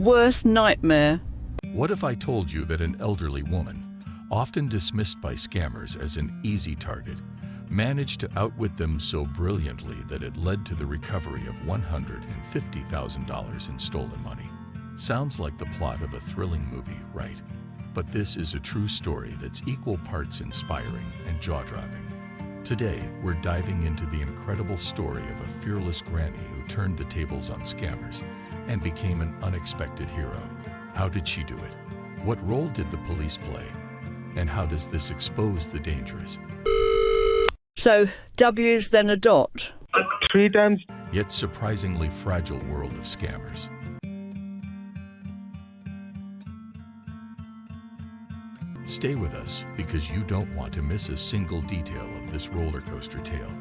Worst nightmare. What if I told you that an elderly woman, often dismissed by scammers as an easy target, managed to outwit them so brilliantly that it led to the recovery of $150,000 in stolen money? Sounds like the plot of a thrilling movie, right? But this is a true story that's equal parts inspiring and jaw-dropping. Today, we're diving into the incredible story of a fearless granny who turned the tables on scammers and became an unexpected hero. How did she do it? What role did the police play? And how does this expose the dangerous? So, W's then a dot. 3 times. Yet surprisingly fragile world of scammers. Stay with us because you don't want to miss a single detail of this roller coaster tale.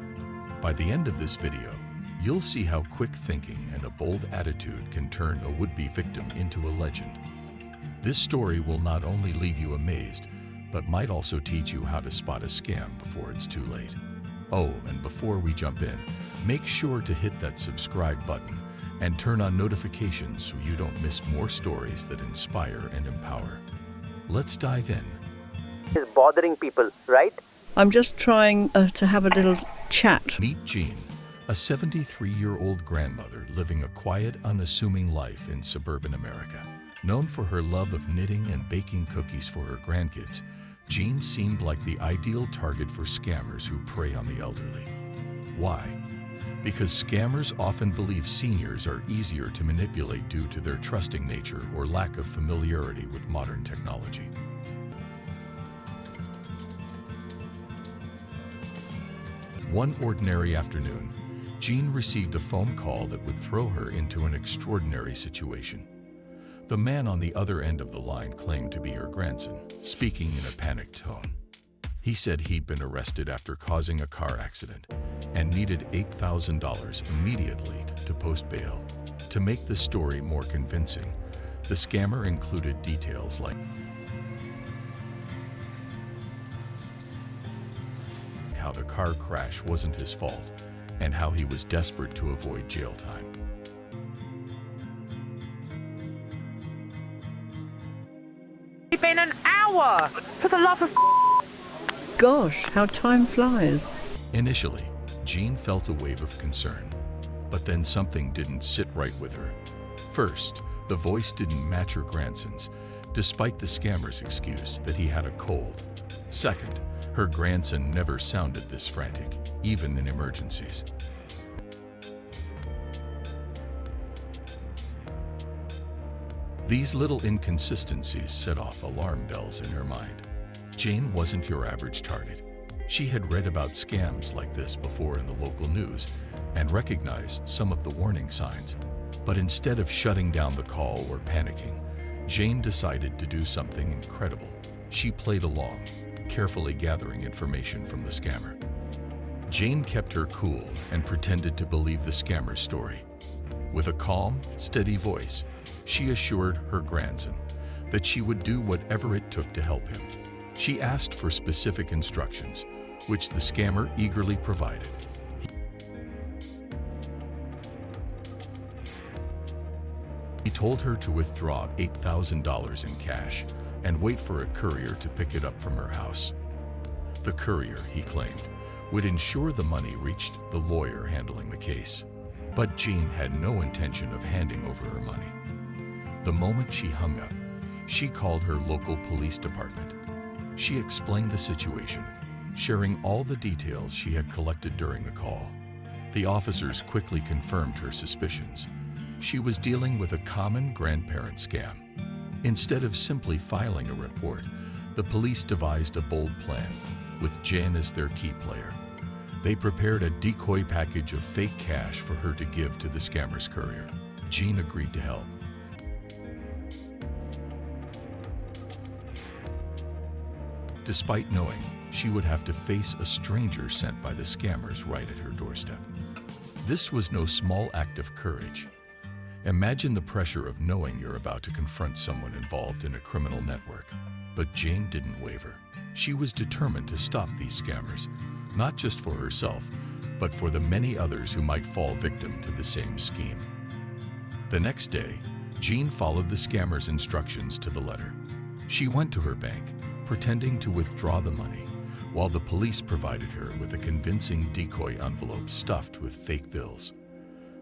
By the end of this video, you'll see how quick thinking and a bold attitude can turn a would-be victim into a legend. This story will not only leave you amazed, but might also teach you how to spot a scam before it's too late. Oh, and before we jump in, make sure to hit that subscribe button and turn on notifications so you don't miss more stories that inspire and empower. Let's dive in. Is bothering people, right? I'm just trying to have a little chat. Meet Jean, a 73-year-old grandmother living a quiet, unassuming life in suburban America. Known for her love of knitting and baking cookies for her grandkids, Jean seemed like the ideal target for scammers who prey on the elderly. Why? Because scammers often believe seniors are easier to manipulate due to their trusting nature or lack of familiarity with modern technology. One ordinary afternoon, Jean received a phone call that would throw her into an extraordinary situation. The man on the other end of the line claimed to be her grandson, speaking in a panicked tone. He said he'd been arrested after causing a car accident and needed $8,000 immediately to post bail. To make the story more convincing, the scammer included details like how the car crash wasn't his fault and how he was desperate to avoid jail time. It's been an hour! For the love of Gosh, how time flies. Initially, Jean felt a wave of concern, but then something didn't sit right with her. First, the voice didn't match her grandson's, despite the scammer's excuse that he had a cold. Second, her grandson never sounded this frantic, even in emergencies. These little inconsistencies set off alarm bells in her mind. Jane wasn't your average target. She had read about scams like this before in the local news and recognized some of the warning signs. But instead of shutting down the call or panicking, Jane decided to do something incredible. She played along, carefully gathering information from the scammer. Jane kept her cool and pretended to believe the scammer's story. With a calm, steady voice, she assured her grandson that she would do whatever it took to help him. She asked for specific instructions, which the scammer eagerly provided. He told her to withdraw $8,000 in cash and wait for a courier to pick it up from her house. The courier, he claimed, would ensure the money reached the lawyer handling the case. But Jean had no intention of handing over her money. The moment she hung up, she called her local police department. She explained the situation, sharing all the details she had collected during the call. The officers quickly confirmed her suspicions. She was dealing with a common grandparent scam. Instead of simply filing a report, the police devised a bold plan, with Jen as their key player. They prepared a decoy package of fake cash for her to give to the scammer's courier. Jean agreed to help. Despite knowing she would have to face a stranger sent by the scammers right at her doorstep. This was no small act of courage. Imagine the pressure of knowing you're about to confront someone involved in a criminal network. But Jane didn't waver. She was determined to stop these scammers, not just for herself, but for the many others who might fall victim to the same scheme. The next day, Jean followed the scammer's instructions to the letter. She went to her bank, pretending to withdraw the money, while the police provided her with a convincing decoy envelope stuffed with fake bills.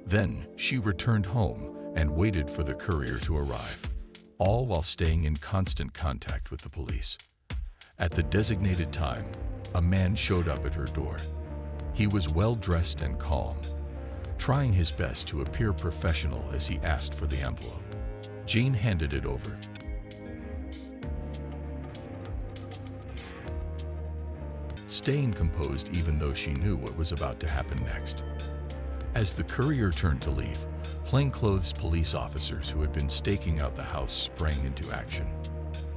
Then she returned home and waited for the courier to arrive, all while staying in constant contact with the police. At the designated time, a man showed up at her door. He was well-dressed and calm, trying his best to appear professional as he asked for the envelope. Jean handed it over. Staying composed even though she knew what was about to happen next. As the courier turned to leave, plainclothes police officers who had been staking out the house sprang into action.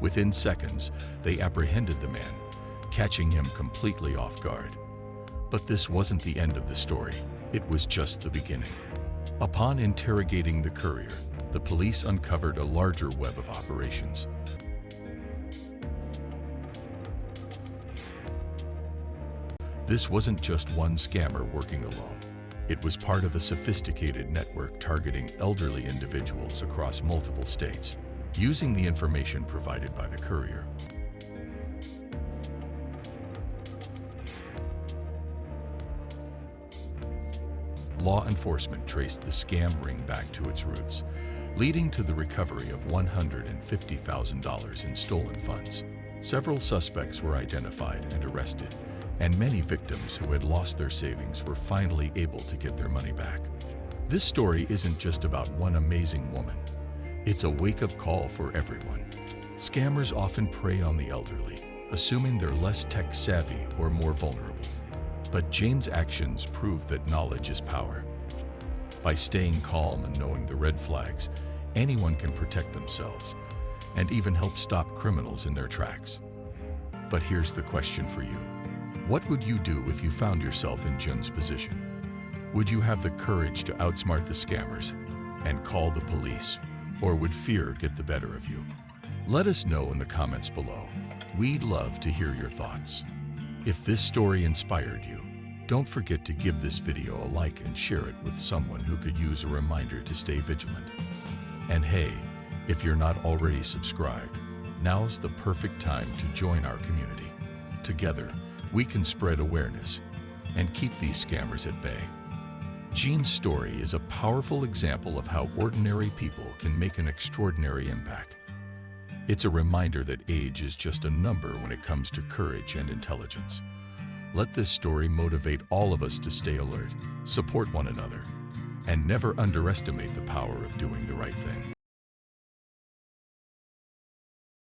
Within seconds, they apprehended the man, catching him completely off guard. But this wasn't the end of the story. It was just the beginning. Upon interrogating the courier, the police uncovered a larger web of operations. This wasn't just one scammer working alone. It was part of a sophisticated network targeting elderly individuals across multiple states, using the information provided by the courier. Law enforcement traced the scam ring back to its roots, leading to the recovery of $150,000 in stolen funds. Several suspects were identified and arrested, and many victims who had lost their savings were finally able to get their money back. This story isn't just about one amazing woman. It's a wake-up call for everyone. Scammers often prey on the elderly, assuming they're less tech-savvy or more vulnerable. But Jane's actions prove that knowledge is power. By staying calm and knowing the red flags, anyone can protect themselves and even help stop criminals in their tracks. But here's the question for you. What would you do if you found yourself in Jun's position? Would you have the courage to outsmart the scammers and call the police, or would fear get the better of you? Let us know in the comments below. We'd love to hear your thoughts. If this story inspired you, don't forget to give this video a like and share it with someone who could use a reminder to stay vigilant. And hey, if you're not already subscribed, now's the perfect time to join our community. Together, we can spread awareness and keep these scammers at bay. Jean's story is a powerful example of how ordinary people can make an extraordinary impact. It's a reminder that age is just a number when it comes to courage and intelligence. Let this story motivate all of us to stay alert, support one another, and never underestimate the power of doing the right thing.